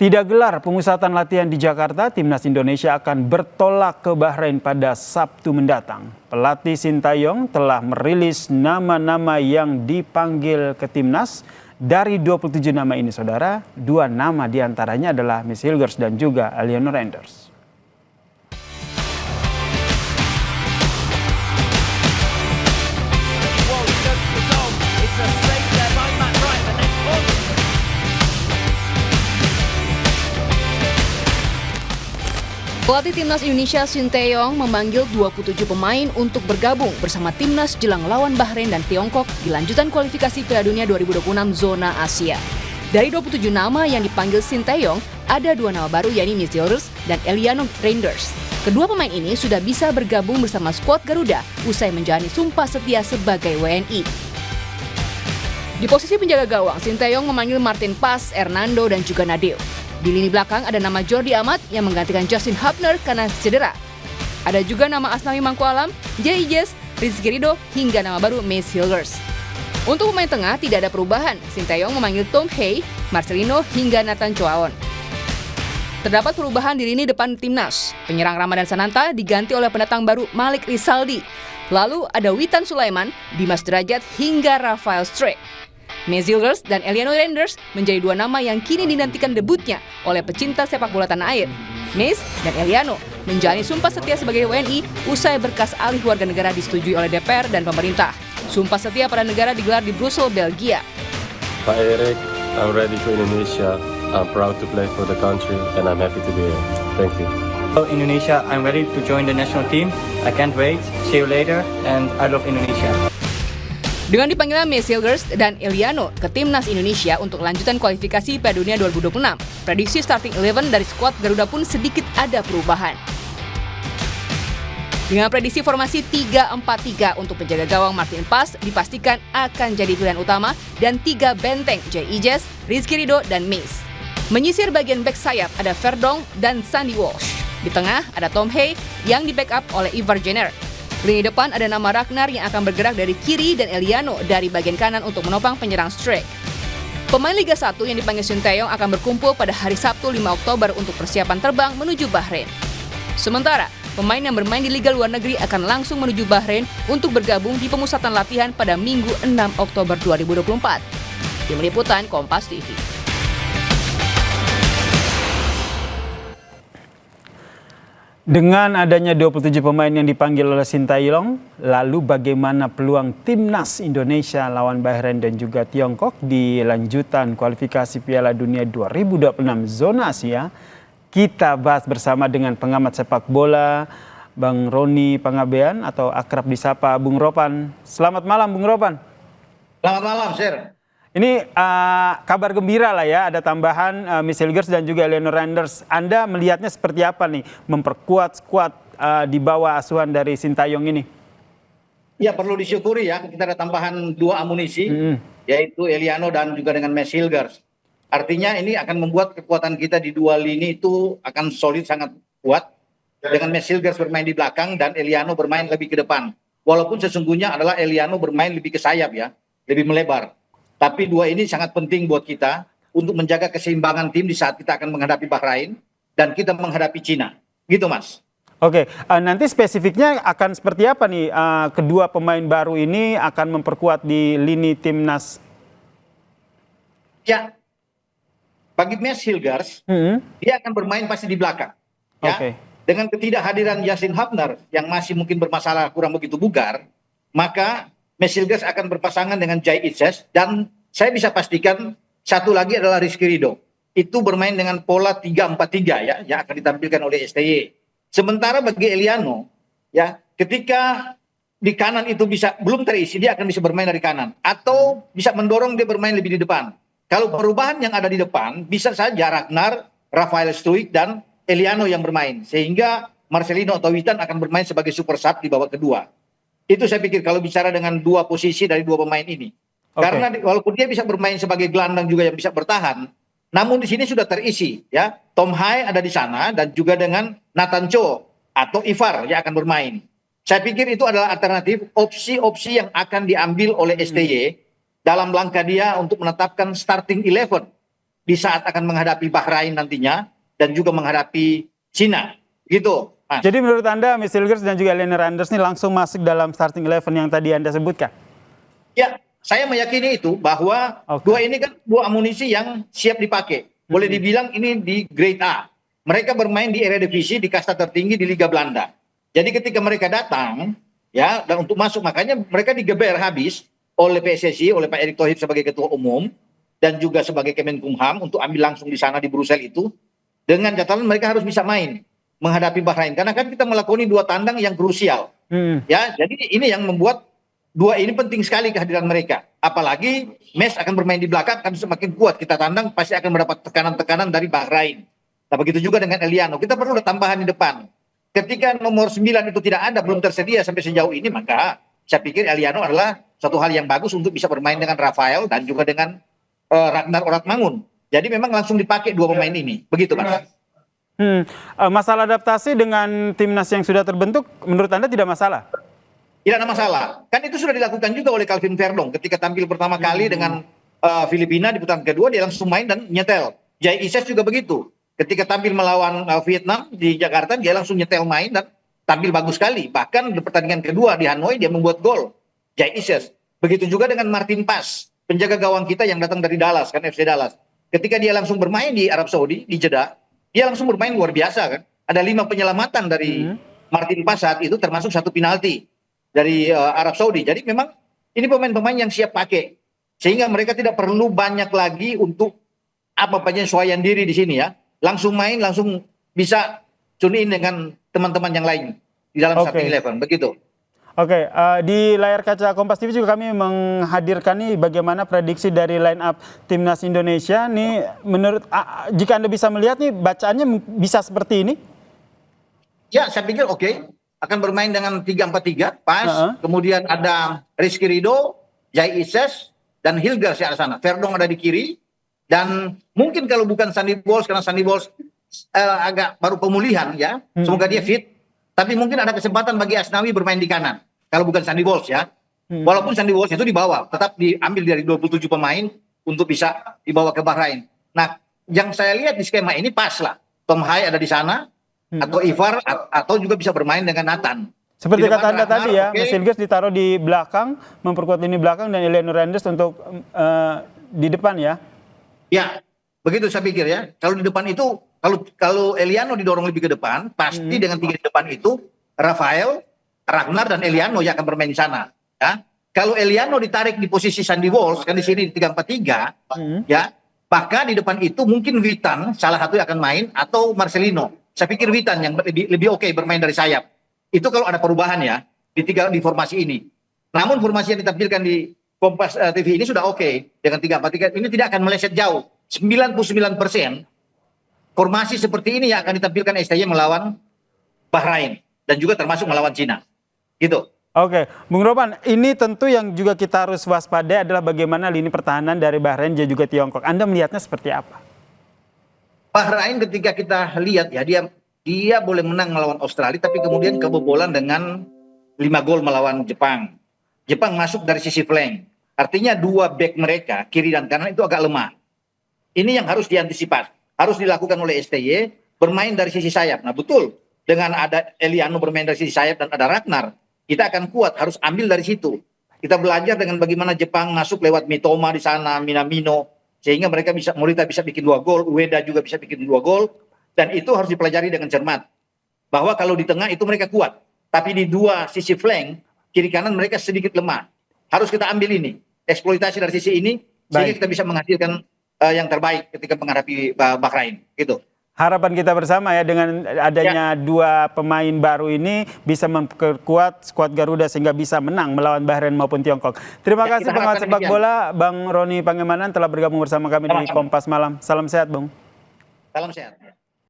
Tidak gelar pemusatan latihan di Jakarta, Timnas Indonesia akan bertolak ke Bahrain pada Sabtu mendatang. Pelatih Sintayong telah merilis nama-nama yang dipanggil ke Timnas. Dari 27 nama ini, saudara, 2 nama diantaranya adalah Miss Hilgers dan juga Eliano Renders. Pelatih Timnas Indonesia Sintayong memanggil 27 pemain untuk bergabung bersama Timnas jelang lawan Bahrain dan Tiongkok di lanjutan kualifikasi Piala Dunia 2026 zona Asia. Dari 27 nama yang dipanggil Sintayong, ada 2 nama baru yakni Miss Hilgers dan Eliano Renders. Kedua pemain ini sudah bisa bergabung bersama skuad Garuda usai menjalani sumpah setia sebagai WNI. Di posisi penjaga gawang, Sintayong memanggil Martin Paes, Hernando dan juga Nadeo. Di lini belakang ada nama Jordi Amat yang menggantikan Justin Hubner karena cedera. Ada juga nama Asnawi Mangkualam, Jay Ijes, Rizky Ridho, hingga nama baru Miss Hilgers. Untuk pemain tengah tidak ada perubahan. Sintayong memanggil Tom Hey, Marcelino, hingga Nathan Choaon. Terdapat perubahan di lini depan Timnas. Penyerang Ramadan Sananta diganti oleh pendatang baru Malik Rizaldi. Lalu ada Witan Sulaiman, Dimas Derajat, hingga Rafael Struijk. Miss Hilgers dan Eliano Renders menjadi 2 nama yang kini dinantikan debutnya oleh pecinta sepak bola tanah air. Miss dan Eliano menjalani sumpah setia sebagai WNI usai berkas alih warga negara disetujui oleh DPR dan pemerintah. Sumpah setia pada negara digelar di Brussel, Belgia. Pak Erik, I'm ready for Indonesia. I'm proud to play for the country and I'm happy to be here. Thank you. Hello Indonesia, I'm ready to join the national team. I can't wait. See you later and I love Indonesia. Dengan dipanggilnya Miss Hilgers dan Eliano ke Timnas Indonesia untuk lanjutan kualifikasi Piala Dunia 2026, prediksi starting 11 dari skuad Garuda pun sedikit ada perubahan. Dengan prediksi formasi 3-4-3 untuk penjaga gawang Martin Paes dipastikan akan jadi pilihan utama dan 3 benteng Jay Ijes, Rizky Ridho, dan Miss. Menyisir bagian back sayap ada Verdonk dan Sandy Walsh. Di tengah ada Tom Hey yang di-backup oleh Ivar Jenner. Lini depan ada nama Ragnar yang akan bergerak dari kiri dan Eliano dari bagian kanan untuk menopang penyerang Struijk. Pemain Liga 1 yang dipanggil Sintayong akan berkumpul pada hari Sabtu 5 Oktober untuk persiapan terbang menuju Bahrain. Sementara, pemain yang bermain di Liga luar negeri akan langsung menuju Bahrain untuk bergabung di pemusatan latihan pada Minggu 6 Oktober 2024. Tim Liputan Kompas TV. Dengan adanya 27 pemain yang dipanggil oleh Sintayong, lalu bagaimana peluang Timnas Indonesia lawan Bahrain dan juga Tiongkok di lanjutan kualifikasi Piala Dunia 2026 zona Asia? Kita bahas bersama dengan pengamat sepak bola, Bang Roni Pangabean atau akrab disapa Bung Ropan. Selamat malam Bung Ropan. Selamat malam, Sir. Ini kabar gembira lah ya, ada tambahan Miss Hilgers dan juga Eliano Renders. Anda melihatnya seperti apa nih, memperkuat skuad di bawah asuhan dari Sintayong ini? Ya perlu disyukuri ya, kita ada tambahan 2 amunisi, yaitu Eliano dan juga dengan Miss Hilgers. Artinya ini akan membuat kekuatan kita di 2 lini itu akan solid, sangat kuat. Dengan Miss Hilgers bermain di belakang dan Eliano bermain lebih ke depan. Walaupun sesungguhnya adalah Eliano bermain lebih ke sayap ya, lebih melebar. Tapi 2 ini sangat penting buat kita untuk menjaga keseimbangan tim di saat kita akan menghadapi Bahrain dan kita menghadapi Cina. Gitu Mas. Oke, nanti spesifiknya akan seperti apa nih kedua pemain baru ini akan memperkuat di lini Timnas? Ya, bagi Miss Hilgers, dia akan bermain pasti di belakang. Ya. Oke. Dengan ketidakhadiran Justin Hubner yang masih mungkin bermasalah kurang begitu bugar, maka Miss Hilgers akan berpasangan dengan Jay Ijes dan saya bisa pastikan satu lagi adalah Rizky Ridho. Itu bermain dengan pola 3-4-3 ya yang akan ditampilkan oleh STY. Sementara bagi Eliano ya ketika di kanan itu belum terisi, dia akan bisa bermain dari kanan atau bisa mendorong dia bermain lebih di depan. Kalau perubahan yang ada di depan bisa saja Ragnar, Rafael Struijk dan Eliano yang bermain sehingga Marcelino atau Witan akan bermain sebagai super sub di babak kedua. Itu saya pikir kalau bicara dengan 2 posisi dari 2 pemain ini. Okay. Karena walaupun dia bisa bermain sebagai gelandang juga yang bisa bertahan, namun di sini sudah terisi ya. Tom Hai ada di sana dan juga dengan Nathan Cho atau Ivar yang akan bermain. Saya pikir itu adalah alternatif opsi-opsi yang akan diambil oleh STY dalam langkah dia untuk menetapkan starting 11 di saat akan menghadapi Bahrain nantinya dan juga menghadapi Cina. Gitu. Mas. Jadi menurut Anda, Miss Hilgers dan juga Elena Randers ini langsung masuk dalam starting 11 yang tadi Anda sebutkan? Ya, saya meyakini itu bahwa dua ini kan dua amunisi yang siap dipakai. Boleh dibilang ini di grade A. Mereka bermain di Eredivisie, di kasta tertinggi di Liga Belanda. Jadi ketika mereka datang, ya, dan untuk masuk makanya mereka digeber habis oleh PSSI, oleh Pak Erick Thohir sebagai ketua umum dan juga sebagai Kemenkumham untuk ambil langsung di sana di Brussels itu dengan catatan mereka harus bisa main menghadapi Bahrain karena kan kita melakoni dua tandang yang krusial. Ya, jadi ini yang membuat dua ini penting sekali kehadiran mereka. Apalagi Mes akan bermain di belakang, kan semakin kuat kita tandang pasti akan mendapat tekanan-tekanan dari Bahrain. Nah, begitu juga dengan Eliano. Kita perlu ada tambahan di depan. Ketika nomor 9 itu tidak ada, belum tersedia sampai sejauh ini, maka saya pikir Eliano adalah satu hal yang bagus untuk bisa bermain dengan Rafael dan juga dengan Ragnar Oratmangun. Jadi memang langsung dipakai dua pemain ini. Begitu, Mas. Masalah adaptasi dengan timnas yang sudah terbentuk, menurut Anda tidak masalah? Tidak ada masalah. Kan itu sudah dilakukan juga oleh Calvin Verdong ketika tampil pertama kali dengan Filipina di putaran kedua, dia langsung main dan nyetel. Jai Ises juga begitu. Ketika tampil melawan Vietnam di Jakarta, dia langsung nyetel main dan tampil bagus sekali. Bahkan di pertandingan kedua di Hanoi, dia membuat gol. Jai Ises. Begitu juga dengan Martin Pas, penjaga gawang kita yang datang dari Dallas, kan FC Dallas. Ketika dia langsung bermain di Arab Saudi, di Jeddah, dia langsung bermain luar biasa kan. Ada 5 penyelamatan dari Martin Pas saat itu, termasuk 1 penalti dari Arab Saudi. Jadi memang ini pemain-pemain yang siap pakai. Sehingga mereka tidak perlu banyak lagi untuk penyesuaian diri di sini ya. Langsung main, langsung bisa tune in dengan teman-teman yang lain di dalam starting 11. Begitu. Oke, di layar kaca Kompas TV juga kami menghadirkan nih bagaimana prediksi dari line up timnas Indonesia. Nih menurut jika Anda bisa melihat nih bacaannya bisa seperti ini? Ya, saya pikir oke. Akan bermain dengan 3-4-3, pas. Kemudian ada Rizky Ridho, Jai Ises, dan Hilgers di sana. Verdong ada di kiri. Dan mungkin kalau bukan Sandy Walsh, karena Sandy Walsh agak baru pemulihan ya. Semoga dia fit. Tapi mungkin ada kesempatan bagi Asnawi bermain di kanan. Kalau bukan Sandy Walsh ya. Walaupun Sandy Walsh itu dibawa. Tetap diambil dari 27 pemain untuk bisa dibawa ke Bahrain. Nah, yang saya lihat di skema ini pas lah. Tom Hai ada di sana. Atau Ivar atau juga bisa bermain dengan Nathan. Seperti kata Anda tadi ya, Mas Hilgers ditaruh di belakang, memperkuat lini belakang dan Elena Randers untuk di depan ya. Ya, begitu saya pikir ya. Kalau di depan itu, kalau Eliano didorong lebih ke depan, pasti dengan 3 di depan itu Rafael, Ragnar dan Eliano yang akan bermain di sana. Ya. Kalau Eliano ditarik di posisi Sandy Walsh kan di sini di 3-4-3, ya, maka di depan itu mungkin Witan salah satu yang akan main atau Marcelino. Saya pikir Witan yang lebih oke bermain dari sayap. Itu kalau ada perubahan ya di formasi ini. Namun formasi yang ditampilkan di Kompas TV ini sudah oke dengan 3-4-3. Ini tidak akan meleset jauh. 99% formasi seperti ini yang akan ditampilkan STY melawan Bahrain dan juga termasuk melawan Cina. Gitu. Oke, Bung Ropan, ini tentu yang juga kita harus waspadai adalah bagaimana lini pertahanan dari Bahrain dan juga Tiongkok. Anda melihatnya seperti apa? Bahrain ketika kita lihat ya dia boleh menang melawan Australia tapi kemudian kebobolan dengan 5 gol melawan Jepang. Jepang masuk dari sisi flank. Artinya 2 back mereka kiri dan kanan itu agak lemah. Ini yang harus diantisipasi. Harus dilakukan oleh STY bermain dari sisi sayap. Nah betul dengan ada Eliano bermain dari sisi sayap dan ada Ragnar, kita akan kuat harus ambil dari situ. Kita belajar dengan bagaimana Jepang masuk lewat Mitoma di sana, Minamino. Sehingga mereka Morita bisa bikin 2 gol, Ueda juga bisa bikin 2 gol. Dan itu harus dipelajari dengan cermat. Bahwa kalau di tengah itu mereka kuat. Tapi di 2 sisi flank, kiri kanan mereka sedikit lemah. Harus kita ambil ini. Eksploitasi dari sisi ini, sehingga kita bisa menghasilkan yang terbaik ketika menghadapi Bahrain. Gitu. Harapan kita bersama ya dengan adanya 2 pemain baru ini bisa memperkuat skuad Garuda sehingga bisa menang melawan Bahrain maupun Tiongkok. Terima kasih pengamat sepak bola Bang Roni Pangemanan telah bergabung bersama kami di Kompas Malam. Salam sehat, Bang. Salam sehat.